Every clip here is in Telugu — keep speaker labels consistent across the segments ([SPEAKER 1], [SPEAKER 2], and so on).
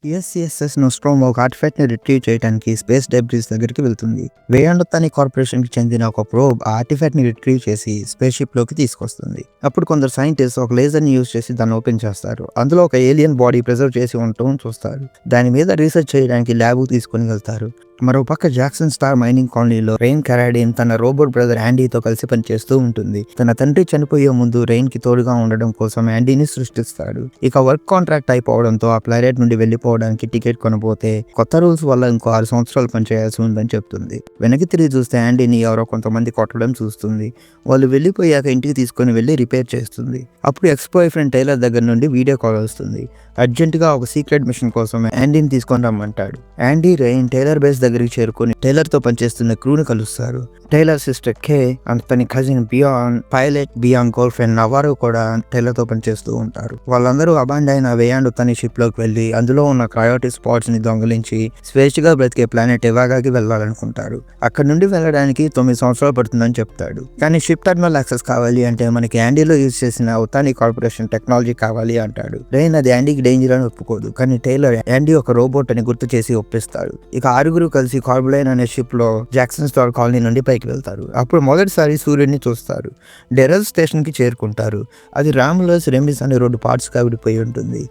[SPEAKER 1] యుఎస్సిఎస్ఎస్ నోస్ట్రోమ్ ఒక ఆర్టిఫాక్ట్‌ని రిట్రీవ్ చేయడానికి స్పేస్ డెబ్రిస్ దగ్గరికి వెళ్తుంది. వేయాండొత్తాని కార్పొరేషన్‌కి చెందిన ఒక ప్రోబ్ ఆ ఆర్టిఫాక్ట్‌ని రిట్రీవ్ చేసి స్పేస్ షిప్‌లోకి తీసుకొస్తుంది. అప్పుడు కొందరు సైంటిస్ట్స్ ఒక లేజర్‌ని యూజ్ చేసి దాన్ని ఓపెన్ చేస్తారు. అందులో ఒక ఏలియన్ బాడీ ప్రిజర్వ్ చేసి ఉండటం చూస్తారు. దాని మీద రీసెర్చ్ చేయడానికి ల్యాబ్‌కి తీసుకొని వెళ్తారు. మరోపక్క జాక్సన్ స్టార్ మైనింగ్ కాలనీలో రెయిన్ కెరాడిన్ తన రోబోట్ బ్రదర్ యాండీతో కలిసి పనిచేస్తూ ఉంటుంది. తన తండ్రి చనిపోయే ముందు రెయిన్ కి తోడుగా ఉండడం కోసం యాండీని సృష్టిస్తాడు. ఇక వర్క్ కాంట్రాక్ట్ అయిపోవడంతో ఆ ప్లానెట్ నుండి వెళ్లిపోవడానికి టికెట్ కొనబోతే కొత్త రూల్స్ వల్ల ఇంకో 6 సంవత్సరాలు పనిచేయాల్సి ఉందని చెప్తుంది. వెనక్కి తిరిగి చూస్తే యాండీని ఎవరో కొంతమంది కొట్టడం చూస్తుంది. వాళ్ళు వెళ్లిపోయాక ఇంటికి తీసుకుని వెళ్లి రిపేర్ చేస్తుంది. అప్పుడు ఎక్స్ బాయ్ ఫ్రెండ్ టైలర్ దగ్గర నుండి వీడియో కాల్ వస్తుంది. అర్జెంటుగా ఒక సీక్రెట్ మిషన్ కోసం యాండీని తీసుకొని రమ్మంటాడు. యాండీ రెయిన్ టైలర్ బేస్ దగ్గరికి చేరుకుని టైలర్ తో పనిచేస్తున్న క్రూని కలుస్తారు. టైలర్ సిస్టర్ కే అండ్ తన cousin Bjorn, pilot Bjorn girl friend నవారో కూడా టైలర్ తో పనిచేస్తూ ఉంటారు. వాళ్ళందరూ అబాండ్ అయిన వేయాండొత్తాని షిప్ లోకి వెళ్లి అందులో ఉన్న క్రయోటిక్ స్పాట్స్ ని దొంగిలించి స్వేచ్ఛగా బ్రతికే ప్లానెట్ ఎవాగాకి వెళ్లాలనుకుంటారు. అక్కడ నుండి వెళ్ళడానికి 9 సంవత్సరాలు పడుతుందని చెప్తాడు. కానీ షిప్ టర్మినల్ యాక్సెస్ కావాలి అంటే మనకి యాండీలో యూజ్ చేసిన ఒత్తాని కార్పొరేషన్ టెక్నాలజీ కావాలి అంటాడు. రెయిన్ అది యాండీకి డేంజర్ అని ఒప్పుకోదు. కానీ టైలర్ యాండీ ఒక రోబోట్ అని గుర్తు చేసి ఒప్పిస్తాడు. ఇక 6 కలిసి కార్బులైన్ అనే షిప్ లో జాక్సన్ స్టార్ కాలనీ నుండి పైకి వెళ్తారు. అప్పుడు మొదటిసారి సూర్యుడిని చూస్తారు. డెరల్ స్టేషన్ కి చేరుకుంటారు. అది రాములస్ రెమిస్ అనే 2 పార్ట్స్ గా విడిపోయి ఉంటుంది.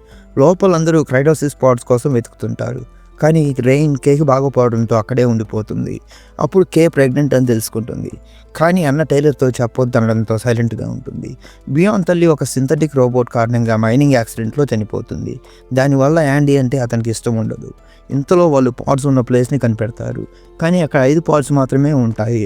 [SPEAKER 1] లోపలందరూ క్రైటోసిస్ పార్ట్స్ కోసం వెతుకుతుంటారు. కానీ రెయిన్ కేక్ బాగోపోవడంతో అక్కడే ఉండిపోతుంది. అప్పుడు కే ప్రెగ్నెంట్ అని తెలుసుకుంటుంది. కానీ అన్న టైలర్తో చెప్పొద్దనడంతో సైలెంట్గా ఉంటుంది. బియాన్ తల్లి ఒక సింథటిక్ రోబోట్ కారణంగా మైనింగ్ యాక్సిడెంట్లో చనిపోతుంది. దానివల్ల యాండీ అంటే అతనికి ఇష్టం ఉండదు. ఇంతలో వాళ్ళు పార్ట్స్ ఉన్న ప్లేస్ని కనిపెడతారు. కానీ అక్కడ 5 పార్ట్స్ మాత్రమే ఉంటాయి.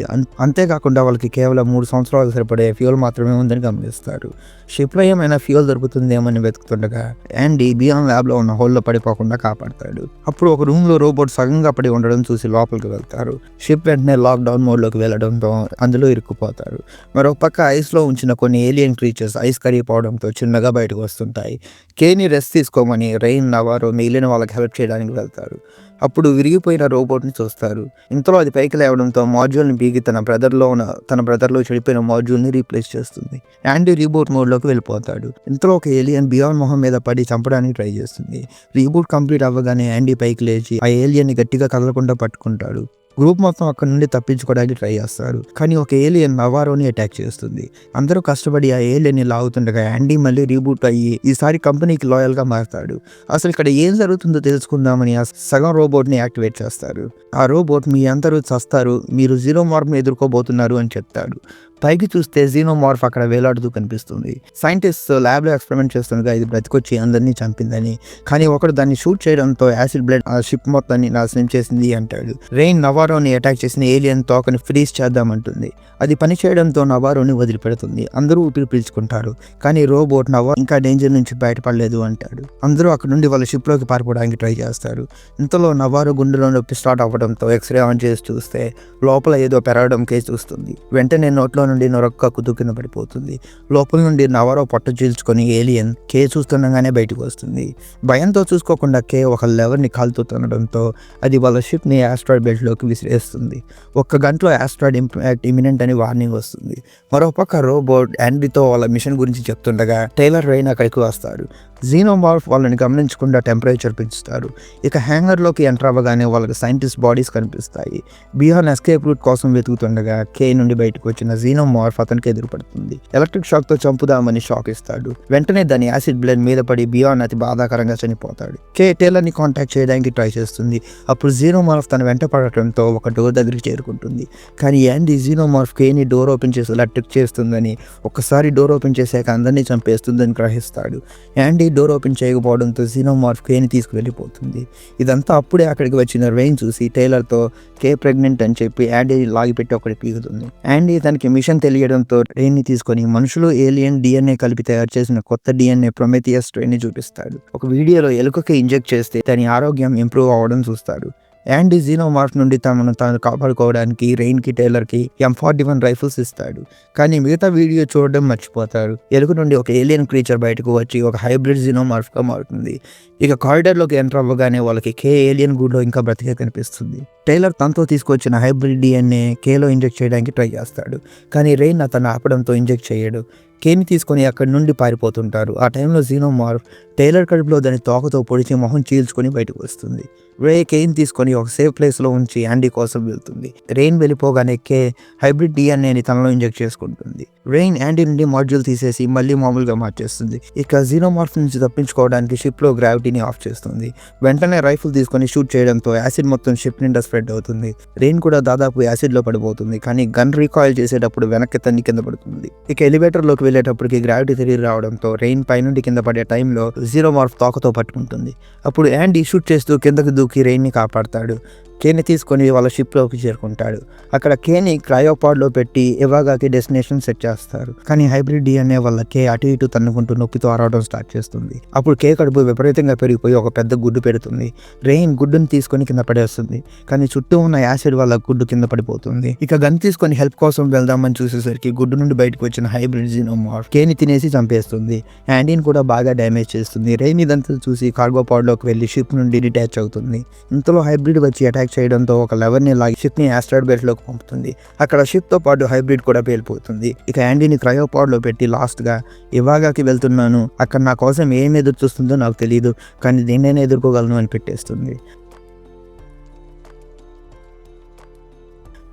[SPEAKER 1] అంతేకాకుండా వాళ్ళకి కేవలం 3 సంవత్సరాలు సరిపడే ఫ్యూయల్ మాత్రమే ఉందని గమనిస్తారు. షిప్లో ఏమైనా ఫ్యూయల్ దొరుకుతుందేమని వెతుకుతుండగా యాండీ బియాన్ ల్యాబ్లో ఉన్న హోల్లో పడిపోకుండా కాపాడతాడు. అప్పుడు ఒక రూమ్లో రోబోట్ సగంగా పడి ఉండడం చూసి లోపలికి వెళ్తారు. షిప్ వెంటనే లాక్డౌన్ మోడ్లోకి వెళ్ళడంతో అందులో ఇరుక్కుపోతారు. మరోపక్క ఐస్లో ఉంచిన కొన్ని ఏలియన్ క్రీచర్స్ ఐస్ కరిగిపోవడంతో చిన్నగా బయటకు వస్తుంటాయి. కేని రెస్ట్ తీసుకోమని రెయిన్, నవారో మిగిలిన వాళ్ళకి హెల్ప్ చేయడానికి వెళ్తారు. అప్పుడు విరిగిపోయిన రోబోట్ని చూస్తారు. ఇంతలో అది పైకి లేవడంతో మాడ్యూల్ని బీగి తన బ్రదర్లో చెడిపోయిన మాడ్యూల్ని రీప్లేస్ చేస్తుంది. యాండీ రీబూట్ మోడ్లోకి వెళ్ళిపోతాడు. ఇంతలో ఒక ఏలియన్ బియాన్ మొహం మీద పడి చంపడానికి ట్రై చేస్తుంది. రీబూట్ కంప్లీట్ అవ్వగానే యాండీ పైకి లేచి ఆ ఏలియన్ని గట్టిగా కదలకుండా పట్టుకుంటాడు. గ్రూప్ మొత్తం అక్కడ నుండి తప్పించుకోవడానికి ట్రై చేస్తారు. కానీ ఒక ఏలియన్ నవారోని అటాక్ చేస్తుంది. అందరూ కష్టపడి ఆ ఏలియన్ని లాగుతుండగా యాండీ మళ్ళీ రీబూట్ అయ్యి ఈసారి కంపెనీకి లాయల్ గా మారుతాడు. అసలు ఇక్కడ ఏం జరుగుతుందో తెలుసుకుందామని ఆ సగం రోబోట్ ని యాక్టివేట్ చేస్తారు. ఆ రోబోట్ మీ అందరూ చస్తారు, మీరు జీనోమార్ఫ్ ని ఎదుర్కోబోతున్నారు అని చెప్తాడు. పైకి చూస్తే జీనోమార్ఫ్ అక్కడ వేలాడుతూ కనిపిస్తుంది. సైంటిస్ట్ ల్యాబ్లో ఎక్స్పెరిమెంట్ చేస్తుండగా ఇది బ్రతికొచ్చి అందరినీ చంపిందని, కానీ ఒకడు దాన్ని షూట్ చేయడంతో యాసిడ్ బ్లడ్ ఆ షిప్ మొత్తాన్ని నాశనం చేసింది అంటాడు. రెయిన్ నవారోని అటాక్ చేసిన ఏలియన్ తోకని ఫ్రీజ్ చేద్దామంటుంది. అది పని చేయడంతో నవారోని వదిలిపెడుతుంది. అందరూ ఊపిరి పీల్చుకుంటారు. కానీ రోబోట్ నవారో ఇంకా డేంజర్ నుంచి బయటపడలేదు అంటాడు. అందరూ అక్కడ నుండి వాళ్ళ షిప్లోకి పారిపోవడానికి ట్రై చేస్తారు. ఇంతలో నవారో గుండెలో నొప్పి స్టార్ట్ అవ్వడంతో ఎక్స్రే ఆన్ చేసి చూస్తే లోపల ఏదో పెరగడం కేసు చూస్తుంది. వెంటనే నోట్లో నుండి నొరక్క కుదుకిన పడిపోతుంది. లోపల నుండి నవారో పొట్ట చీల్చుకొని ఏలియన్ కే చూస్తుండగానే బయటకు వస్తుంది. భయంతో చూసుకోకుండా కే ఒక లెవర్ని కాలుతూ తినడంతో అది వాళ్ళ షిప్ ని ఆస్ట్రాయిడ్ బెల్ట్ లోకి విసిరేస్తుంది. 1 గంటలో ఆస్ట్రాయిడ్ ఇంపాక్ట్ ఇమినెంట్ అని వార్నింగ్ వస్తుంది. మరోపక్క రోబోట్ యాండీతో వాళ్ళ మిషన్ గురించి చెప్తుండగా టైలర్, రెయిన్ అక్కడికి వస్తారు. జీనోమార్ఫ్ వాళ్ళని గమనించకుండా టెంపరేచర్ పెంచుతారు. ఇక హ్యాంగర్లోకి ఎంటర్ అవ్వగానే వాళ్ళకి సైంటిస్ట్ బాడీస్ కనిపిస్తాయి. బియాన్ ఎస్కేప్ రూట్ కోసం వెతుకుతుండగా కే నుండి బయటకు వచ్చిన జీనోమార్ఫ్ అతనికి ఎదురుపడుతుంది. ఎలక్ట్రిక్ షాక్ తో చంపుదామని షాక్ ఇస్తాడు. వెంటనే దాని యాసిడ్ బ్లడ్ మీద పడి బియాన్ అతి బాధాకరంగా చనిపోతాడు. కే టైలర్ ని కాంటాక్ట్ చేయడానికి ట్రై చేస్తుంది. అప్పుడు జీనోమార్ఫ్ తన వెంట పడటంతో ఒక డోర్ దగ్గరికి చేరుకుంటుంది. కానీ యాండీ జీనోమార్ఫ్ కేని డోర్ ఓపెన్ చేసి ట్రిక్ చేస్తుందని, ఒక్కసారి డోర్ ఓపెన్ చేశాక అందరినీ చంపేస్తుందని గ్రహిస్తాడు. యాండీ డోర్ ఓపెన్ చేయకపోవడంతో జీనోమార్ఫ్ కేని తీసుకువెళ్ళిపోతుంది. ఇదంతా అప్పుడే అక్కడికి వచ్చిన రెయిన్ చూసి టైలర్తో కే ప్రెగ్నెంట్ అని చెప్పి యాండీ లాగిపెట్టి ఒకటి పీగుతుంది. యాండీ తనకి మిషన్ తెలియడంతో రెయిన్ని తీసుకొని మనుషులు ఏలియన్ డిఎన్ఏ కలిపి తయారు చేసిన కొత్త డిఎన్ఏ ప్రొమెథియస్ స్ట్రెయిన్ ని చూపిస్తాడు. ఒక వీడియోలో ఎలుకకి ఇంజెక్ట్ చేస్తే దాని ఆరోగ్యం ఇంప్రూవ్ అవ్వడం చూస్తాడు. యాండీ జీనోమార్ఫ్ నుండి తమను తాను కాపాడుకోవడానికి రెయిన్కి, టైలర్కి M41 రైఫిల్స్ ఇస్తాడు. కానీ మిగతా వీడియో చూడడం మర్చిపోతారు. ఎలుక నుండి ఒక ఏలియన్ క్రీచర్ బయటకు వచ్చి ఒక హైబ్రిడ్ జీనోమార్ఫ్గా మారుతుంది. ఇక కారిడార్లోకి ఎంటర్ అవ్వగానే వాళ్ళకి కే ఏలియన్ గూడ్లో ఇంకా బ్రతికే కనిపిస్తుంది. టైలర్ తనతో తీసుకొచ్చిన హైబ్రిడ్ డిఎన్ఏ కేలో ఇంజెక్ట్ చేయడానికి ట్రై చేస్తాడు. కానీ రెయిన్ అతను ఆపడంతో ఇంజెక్ట్ చేయడు. కేని తీసుకొని అక్కడి నుండి పారిపోతుంటారు. ఆ టైంలో జీనోమార్ఫ్ టైలర్ కడుపులో దాని తోకతో పొడిచి మొహం చీల్చుకొని బయటకు వస్తుంది. రే కేన్ తీసుకొని ఒక సేఫ్ ప్లేస్లో ఉంచి యాండీ కోసం వెళ్తుంది. రెయిన్ వెళ్ళిపోగానే కే హైబ్రిడ్ డిఎన్ఏని తనలో ఇంజెక్ట్ చేసుకుంటుంది. రెయిన్ యాండీ నుండి మాడ్యూల్ తీసేసి మళ్ళీ మామూలుగా మార్చేస్తుంది. ఇక జీనోమార్ఫ్ నుంచి తప్పించుకోవడానికి షిప్లో గ్రావిటీని ఆఫ్ చేస్తుంది. వెంటనే రైఫిల్ తీసుకొని షూట్ చేయడంతో యాసిడ్ మొత్తం షిప్ నిండా స్ప్రెడ్ అవుతుంది. రెయిన్ కూడా దాదాపు యాసిడ్లో పడిపోతుంది. కానీ గన్ రీకాయిల్ చేసేటప్పుడు వెనక్కి తన్ని కింద పడుతుంది. ఇక ఎలివేటర్లోకి వెళ్ళేటప్పటికి గ్రావిటీ తిరిగి రావడంతో రెయిన్ పైనుండి కింద పడే టైంలో జీనోమార్ఫ్ తోకతో పట్టుకుంటుంది. అప్పుడు యాండీ షూట్ చేస్తూ కిందకు దూకి రెయిన్ని కాపాడతాడు. కేని తీసుకొని వాళ్ళ షిప్లోకి చేరుకుంటాడు. అక్కడ కేని క్రయోపాడ్లో పెట్టి ఎవాగాకి డెస్టినేషన్ సెట్ చేస్తారు. కానీ హైబ్రిడ్ డిఎన్ఏ వల్ల కే అటు ఇటు తన్నుకుంటూ నొప్పితో అరవడం స్టార్ట్ చేస్తుంది. అప్పుడు కే కడుపు విపరీతంగా పెరిగిపోయి ఒక పెద్ద గుడ్డు పెడుతుంది. రెయిన్ గుడ్డును తీసుకొని కింద పడేస్తుంది. కానీ చుట్టూ ఉన్న యాసిడ్ వల్ల గుడ్డు కింద పడిపోతుంది. ఇక గన్ తీసుకొని హెల్ప్ కోసం వెళ్దామని చూసేసరికి గుడ్డు నుండి బయటకు వచ్చిన హైబ్రిడ్ జీనోమార్ఫ్ కేని తినేసి చంపేస్తుంది. యాండీని కూడా బాగా డ్యామేజ్ చేస్తుంది. రెయిన్ ఇదంతా చూసి కార్గో పాడ్లోకి వెళ్ళి షిప్ నుండి డిటాచ్ అవుతుంది. ఇంతలో హైబ్రిడ్ వచ్చి అటాక్ చేయడంతో ఒక లెవర్ని లాగి షిప్ ని ఆస్ట్రాయిడ్ బెల్ట్ లోకి పంపుతుంది. అక్కడ షిప్ తో పాటు హైబ్రిడ్ కూడా పేలిపోతుంది. ఇక యాండీని క్రయోపాడ్ లో పెట్టి లాస్ట్ గా ఇవాగాకి వెళ్తున్నాను, అక్కడ నా కోసం ఏం ఎదురు చూస్తుందో నాకు తెలియదు, కానీ దీన్నైనా ఎదుర్కోగలను అని పెట్టేస్తుంది.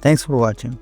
[SPEAKER 1] Thanks for watching.